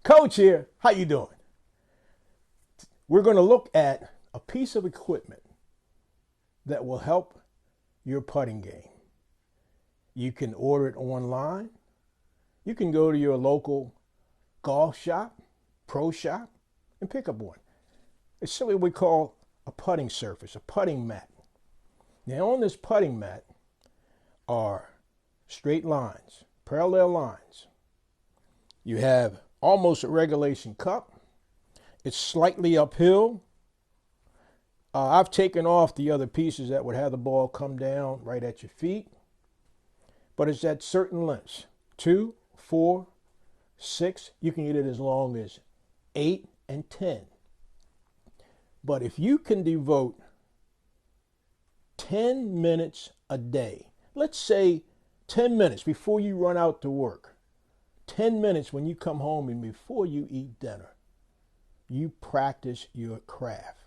Coach here. How you doing? We're going to look at a piece of equipment that will help your putting game. You can order it online. You can go to your local golf shop, pro shop, and pick up one. It's simply what we call a putting surface, a putting mat. Now on this putting mat are straight lines, parallel lines. You have almost a regulation cup. It's slightly uphill. I've taken off the other pieces that would have the ball come down right at your feet. But it's at certain lengths. 2, 4, 6. You can get it as long as 8 and 10. But if you can devote 10 minutes a day, let's say 10 minutes before you run out to work, 10 minutes when you come home and before you eat dinner, you practice your craft.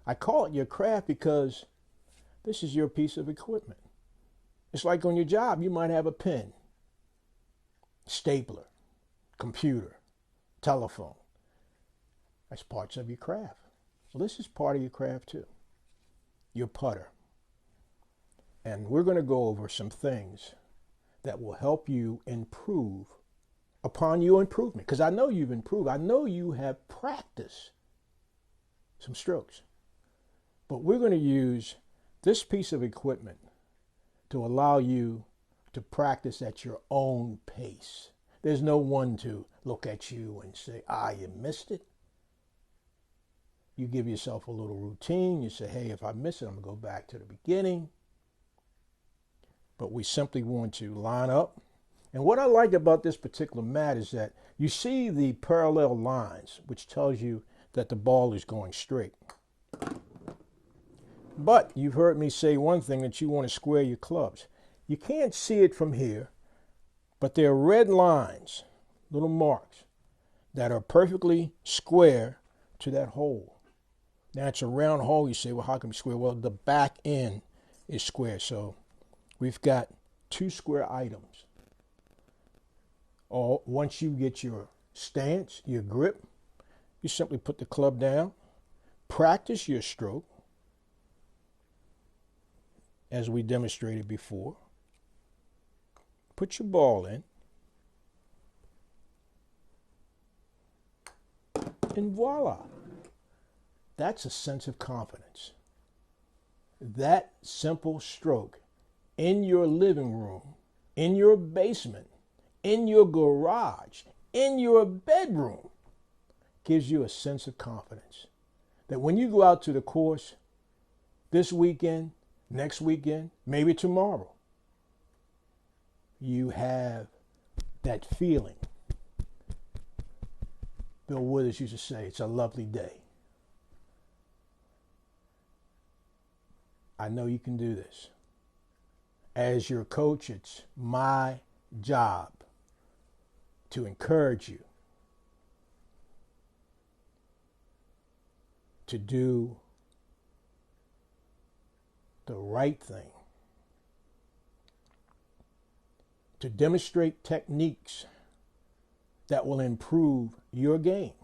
I call it your craft because this is your piece of equipment. It's like on your job, you might have a pen, stapler, computer, telephone. That's parts of your craft. Well, this is part of your craft too, your putter. And we're going to go over some things that will help you improve upon your improvement. Because I know you've improved. I know you have practiced some strokes. But we're going to use this piece of equipment to allow you to practice at your own pace. There's no one to look at you and say, you missed it. You give yourself a little routine. You say, hey, if I miss it, I'm going to go back to the beginning. But we simply want to line up. And what I like about this particular mat is that you see the parallel lines, which tells you that the ball is going straight. But you've heard me say one thing, that you want to square your clubs. You can't see it from here, but there are red lines, little marks, that are perfectly square to that hole. Now it's a round hole. You say, well, how can it be square? Well, the back end is square. So we've got 2 square items. Once you get your stance, your grip, you simply put the club down, practice your stroke, as we demonstrated before. Put your ball in, and voila. That's a sense of confidence. That simple stroke in your living room, in your basement, in your garage, in your bedroom, gives you a sense of confidence. That when you go out to the course this weekend, next weekend, maybe tomorrow, you have that feeling. Bill Withers used to say, it's a lovely day. I know you can do this. As your coach, it's my job to encourage you to do the right thing, to demonstrate techniques that will improve your game.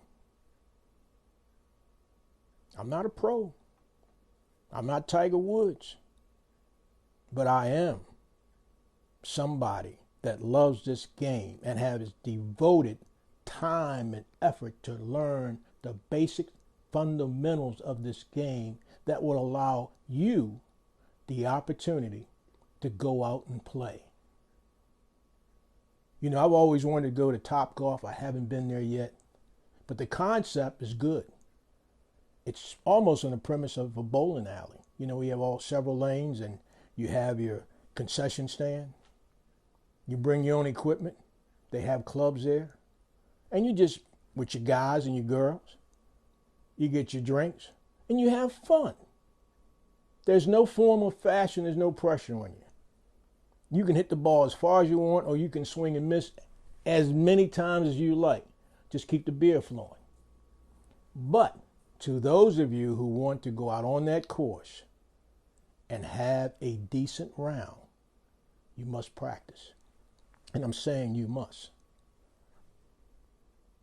I'm not a pro. I'm not Tiger Woods. But I am somebody that loves this game and has devoted time and effort to learn the basic fundamentals of this game that will allow you the opportunity to go out and play. You know, I've always wanted to go to Topgolf. I haven't been there yet. But the concept is good. It's almost on the premise of a bowling alley. You know, we have several lanes, and you have your concession stand. You bring your own equipment. They have clubs there. And you just, with your guys and your girls, you get your drinks, and you have fun. There's no form of fashion. There's no pressure on you. You can hit the ball as far as you want, or you can swing and miss as many times as you like. Just keep the beer flowing. But to those of you who want to go out on that course and have a decent round, you must practice. And I'm saying you must.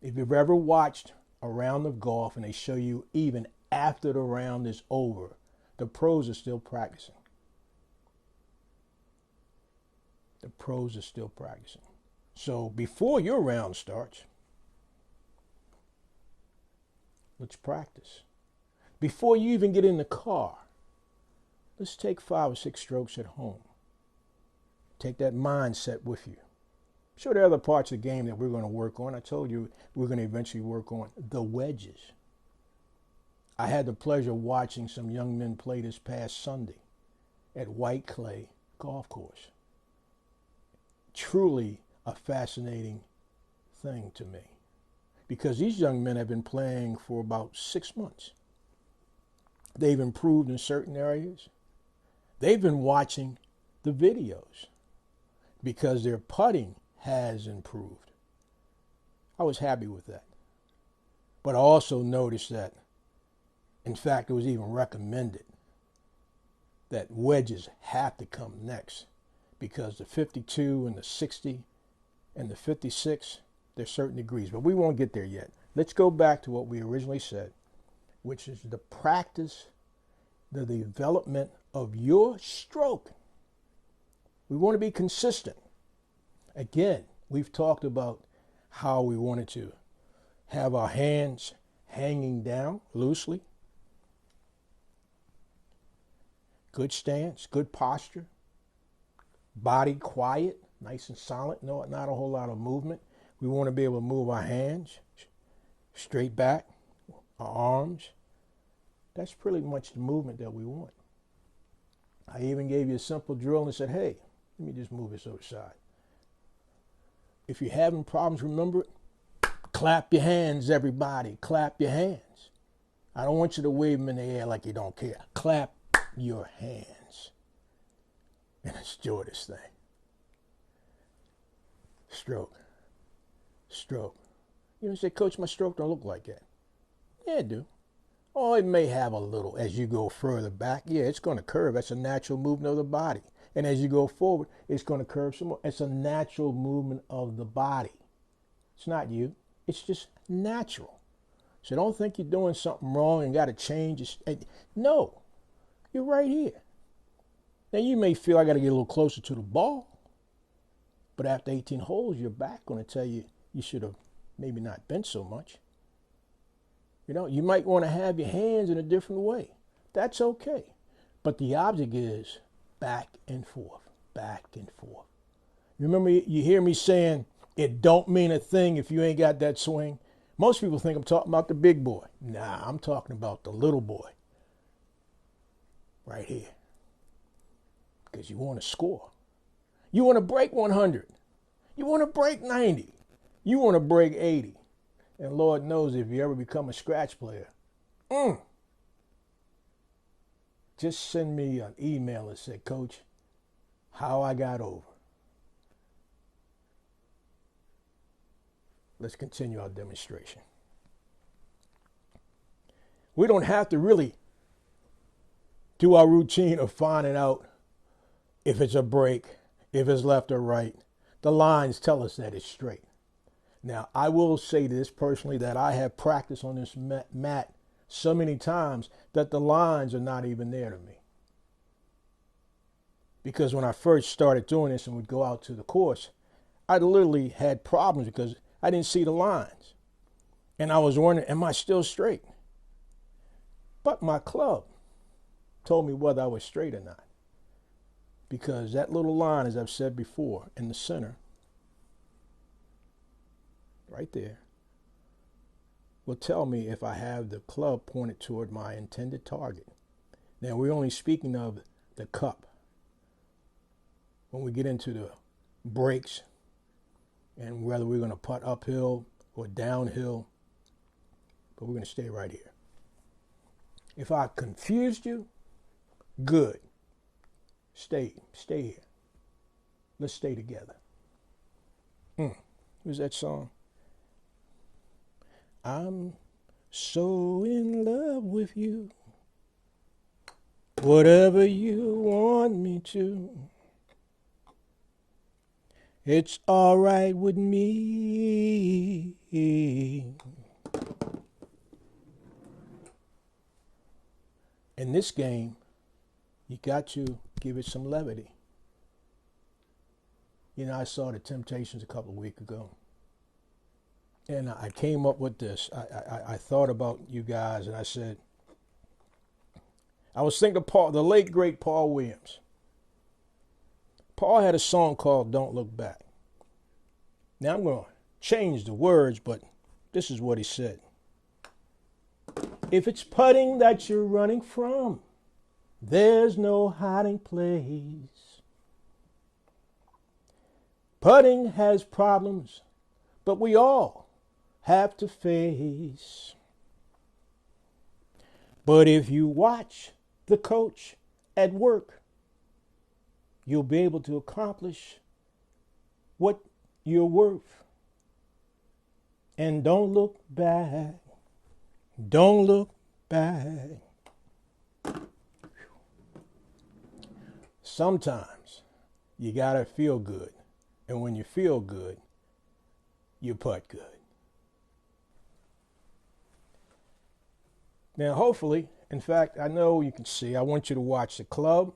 If you've ever watched a round of golf and they show you even after the round is over, the pros are still practicing. The pros are still practicing. So before your round starts, let's practice. Before you even get in the car, let's take 5 or 6 strokes at home. Take that mindset with you. Sure, there are other parts of the game that we're going to work on. I told you we're going to eventually work on the wedges. I had the pleasure of watching some young men play this past Sunday at White Clay Golf Course. Truly a fascinating thing to me, because these young men have been playing for about 6 months. They've improved in certain areas. They've been watching the videos because their putting has improved. I was happy with that. But I also noticed that, in fact, it was even recommended that wedges have to come next, because the 52 and the 60 and the 56, there's certain degrees. But we won't get there yet. Let's go back to what we originally said, which is the practice, the development of your stroke. We want to be consistent. Again, we've talked about how we wanted to have our hands hanging down loosely. Good stance, good posture. Body quiet, nice and solid, not a whole lot of movement. We want to be able to move our hands straight back, our arms. That's pretty much the movement that we want. I even gave you a simple drill and said, hey, let me just move this other side. If you're having problems, remember it. Clap your hands, everybody. Clap your hands. I don't want you to wave them in the air like you don't care. Clap your hands. And enjoy this thing. Stroke. Stroke. You know, say, Coach, my stroke don't look like that. Yeah, it do. Oh, it may have a little as you go further back. Yeah, it's going to curve. That's a natural movement of the body. And as you go forward, it's going to curve some more. It's a natural movement of the body. It's not you. It's just natural. So don't think you're doing something wrong and got to change. No, you're right here. Now, you may feel I got to get a little closer to the ball. But after 18 holes, your back going to tell you you should have maybe not bent so much. You know, you might want to have your hands in a different way. That's okay. But the object is back and forth, back and forth. Remember, you hear me saying it don't mean a thing if you ain't got that swing. Most people think I'm talking about the big boy. Nah, I'm talking about the little boy. Right here. Because you want to score. You want to break 100. You want to break 90. You want to break 80. And Lord knows if you ever become a scratch player, just send me an email and say, Coach, how I got over. Let's continue our demonstration. We don't have to really do our routine of finding out if it's a break, if it's left or right. The lines tell us that it's straight. Now, I will say this personally, that I have practiced on this mat so many times that the lines are not even there to me. Because when I first started doing this and would go out to the course, I literally had problems because I didn't see the lines. And I was wondering, am I still straight? But my club told me whether I was straight or not. Because that little line, as I've said before, in the center, right there, will tell me if I have the club pointed toward my intended target. Now, we're only speaking of the cup. When we get into the breaks and whether we're going to putt uphill or downhill, but we're going to stay right here. If I confused you, good. Stay here. Let's stay together. Who's that song? I'm so in love with you. Whatever you want me to. It's all right with me. this game, you got to give it some levity. You know, I saw the Temptations a couple of weeks ago. And I came up with this. I thought about you guys, and I said, I was thinking of the late, great Paul Williams. Paul had a song called Don't Look Back. Now I'm going to change the words, but this is what he said. If it's putting that you're running from, there's no hiding place. Putting has problems, but we all have to face. But if you watch the coach at work, you'll be able to accomplish what you're worth. And don't look back. Don't look back. Sometimes you gotta feel good. And when you feel good, you putt good. Now, hopefully, in fact, I know you can see, I want you to watch the club.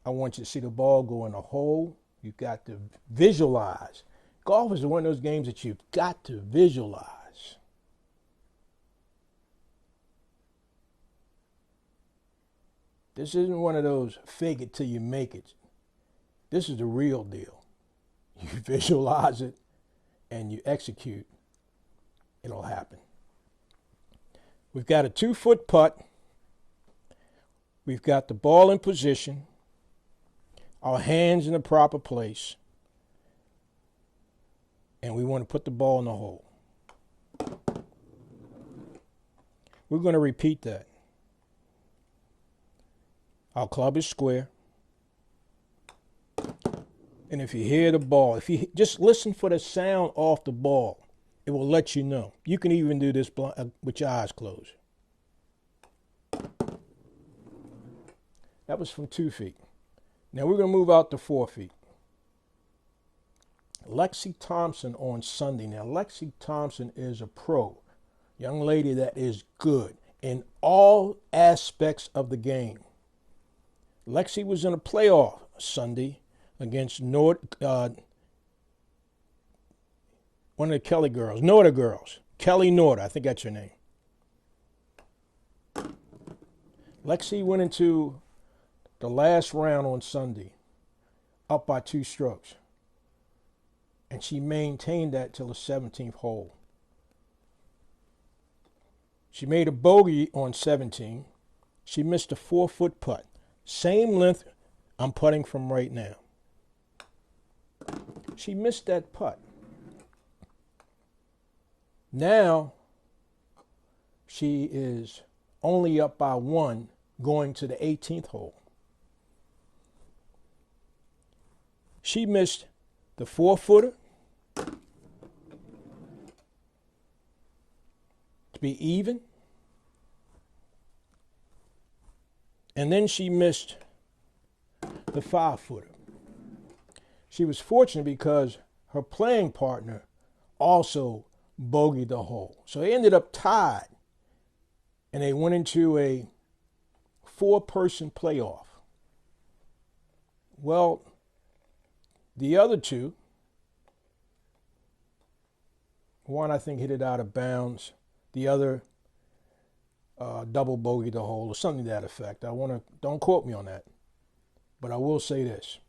I want you to see the ball go in a hole. You've got to visualize. Golf is one of those games that you've got to visualize. This isn't one of those fake it till you make it. This is the real deal. You visualize it and you execute. It'll happen. We've got a 2-foot putt. We've got the ball in position. Our hands in the proper place. And we want to put the ball in the hole. We're going to repeat that. Our club is square. And if you hear the ball, if you just listen for the sound off the ball, it will let you know. You can even do this with your eyes closed. That was from 2 feet. Now we're going to move out to 4 feet. Lexi Thompson on Sunday. Now, Lexi Thompson is a pro. Young lady that is good in all aspects of the game. Lexi was in a playoff Sunday against one of the Kelly girls, Norda girls. Kelly Norda, I think that's her name. Lexi went into the last round on Sunday up by 2 strokes. And she maintained that till the 17th hole. She made a bogey on 17. She missed a 4-foot putt. Same length I'm putting from right now. She missed that putt. Now, she is only up by 1 going to the 18th hole. She missed the 4-footer to be even. And then she missed the 5-footer. She was fortunate because her playing partner also bogeyed the hole. So they ended up tied. And they went into a 4-person playoff. Well, the other two, one I think hit it out of bounds. The other double bogeyed the hole or something to that effect. Don't quote me on that. But I will say this,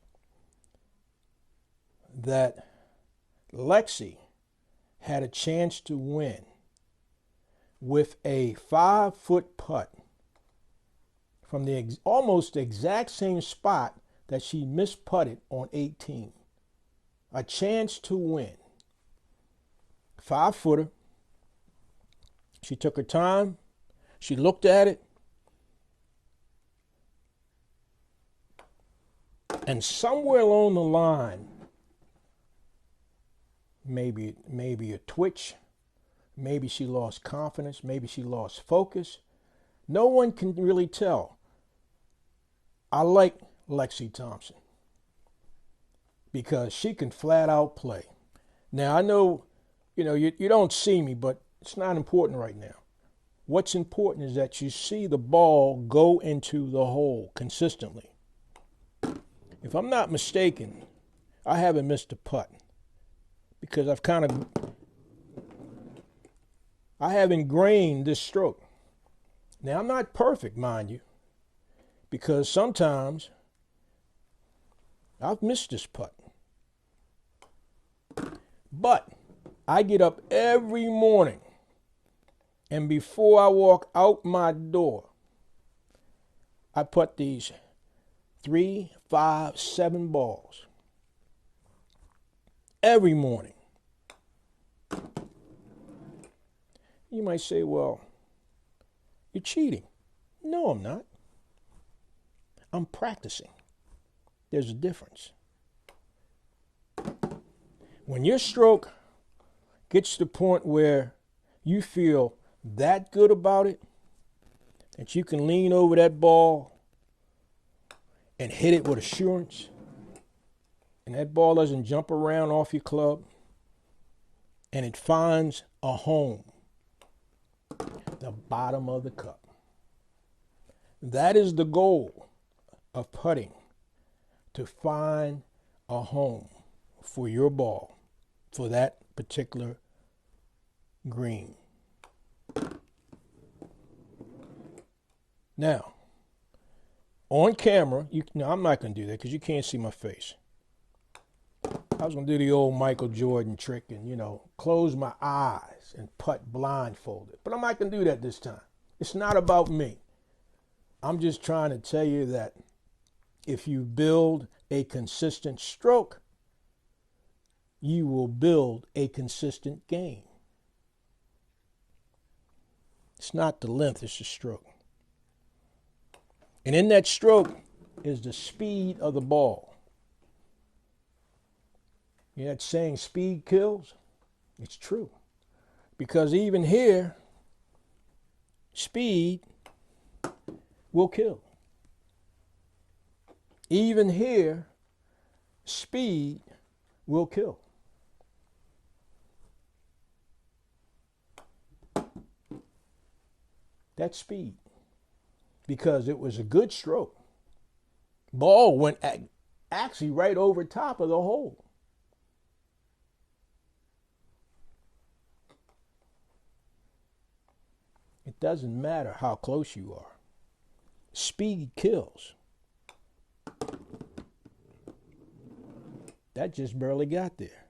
that Lexi had a chance to win with a 5-foot putt from the almost exact same spot that she misputted on 18. A chance to win. 5-footer. She took her time. She looked at it. And somewhere along the line, maybe a twitch, maybe she lost confidence, maybe she lost focus. No one can really tell. I like Lexi Thompson because she can flat out play. Now, I know, you don't see me, but it's not important right now. what's important is that you see the ball go into the hole consistently. If I'm not mistaken, I haven't missed a putt because I have ingrained this stroke. Now, I'm not perfect, mind you, because sometimes I've missed this putt. But I get up every morning, and before I walk out my door, I put these 3, 5, 7 balls every morning. You might say, well, you're cheating. No, I'm not. I'm practicing. There's a difference. When your stroke gets to the point where you feel that good about it, that you can lean over that ball and hit it with assurance, and that ball doesn't jump around off your club, and it finds a home, the bottom of the cup. That is the goal of putting, to find a home for your ball, for that particular green. Now, on camera, I'm not going to do that because you can't see my face. I was going to do the old Michael Jordan trick and, close my eyes and putt blindfolded. But I'm not going to do that this time. It's not about me. I'm just trying to tell you that if you build a consistent stroke, you will build a consistent game. It's not the length, it's the stroke. And in that stroke is the speed of the ball. You know that saying, speed kills? It's true. Because even here, speed will kill. Even here, speed will kill. That's speed. Because it was a good stroke. Ball went actually right over top of the hole. It doesn't matter how close you are. Speed kills. That just barely got there.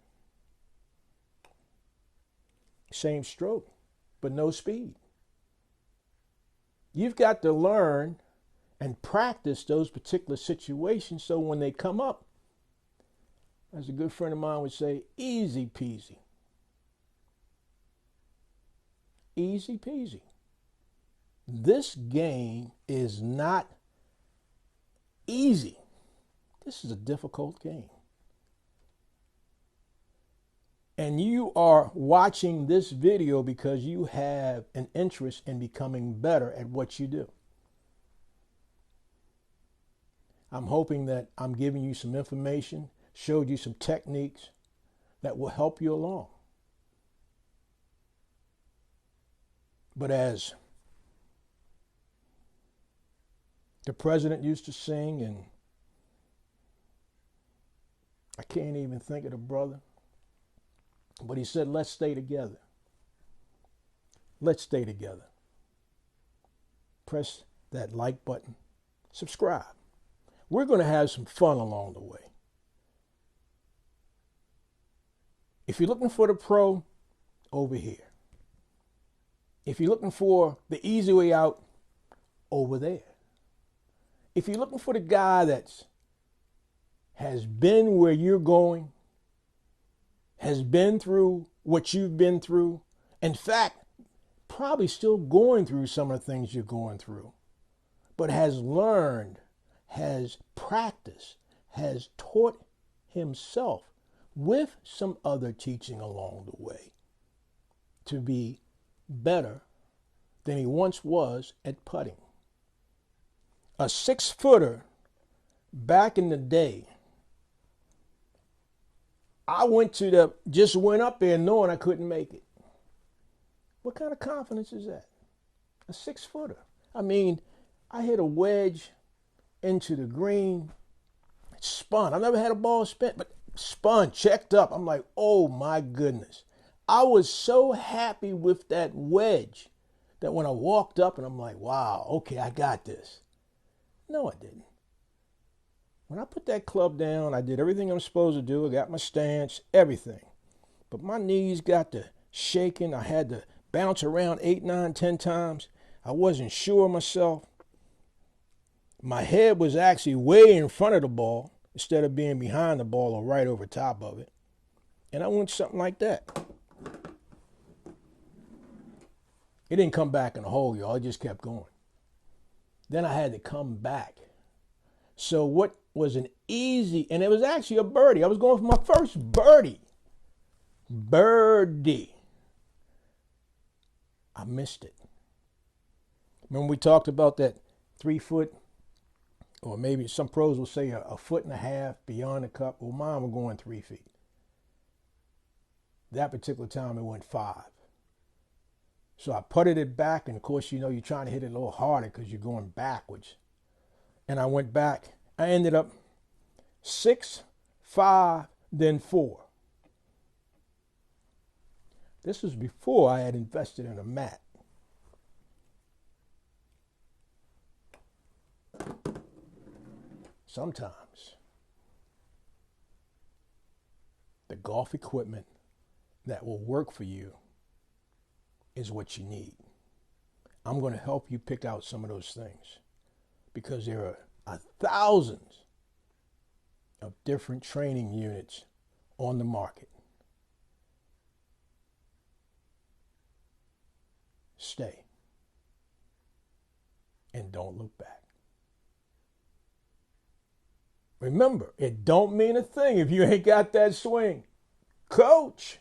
Same stroke, but no speed. You've got to learn and practice those particular situations so when they come up, as a good friend of mine would say, easy peasy. Easy peasy. This game is not easy. This is a difficult game. And you are watching this video because you have an interest in becoming better at what you do. I'm hoping that I'm giving you some information, showed you some techniques that will help you along. But as the president used to sing, and I can't even think of the brother, but he said, let's stay together. Let's stay together. Press that like button. Subscribe. We're going to have some fun along the way. If you're looking for the pro, over here. If you're looking for the easy way out, over there. If you're looking for the guy that has been where you're going, has been through what you've been through, in fact, probably still going through some of the things you're going through, but has learned, has practiced, has taught himself with some other teaching along the way to be better than he once was at putting. A 6-footer back in the day, I just went up there knowing I couldn't make it. What kind of confidence is that? A 6-footer. I mean, I hit a wedge into the green. It spun. I've never had a ball spin, but spun, checked up. I'm like, oh my goodness. I was so happy with that wedge that when I walked up and I'm like, wow, okay, I got this. No, I didn't. When I put that club down, I did everything I'm supposed to do. I got my stance, everything. But my knees got to shaking. I had to bounce around 8, 9, 10 times. I wasn't sure of myself. My head was actually way in front of the ball instead of being behind the ball or right over top of it. And I went something like that. It didn't come back in the hole, y'all. It just kept going. Then I had to come back. So what was an easy, and it was actually a birdie. I was going for my first birdie. Birdie. I missed it. Remember we talked about that 3 foot, or maybe some pros will say a foot and a half beyond the cup. Well, mine was going 3 feet. That particular time it went 5. So I putted it back, and of course, you know, you're trying to hit it a little harder because you're going backwards. And I went back. I ended up 6, 5, then 4. This was before I had invested in a mat. Sometimes the golf equipment that will work for you is what you need. I'm going to help you pick out some of those things because there are thousands of different training units on the market. Stay and don't look back. Remember, it don't mean a thing if you ain't got that swing. Coach,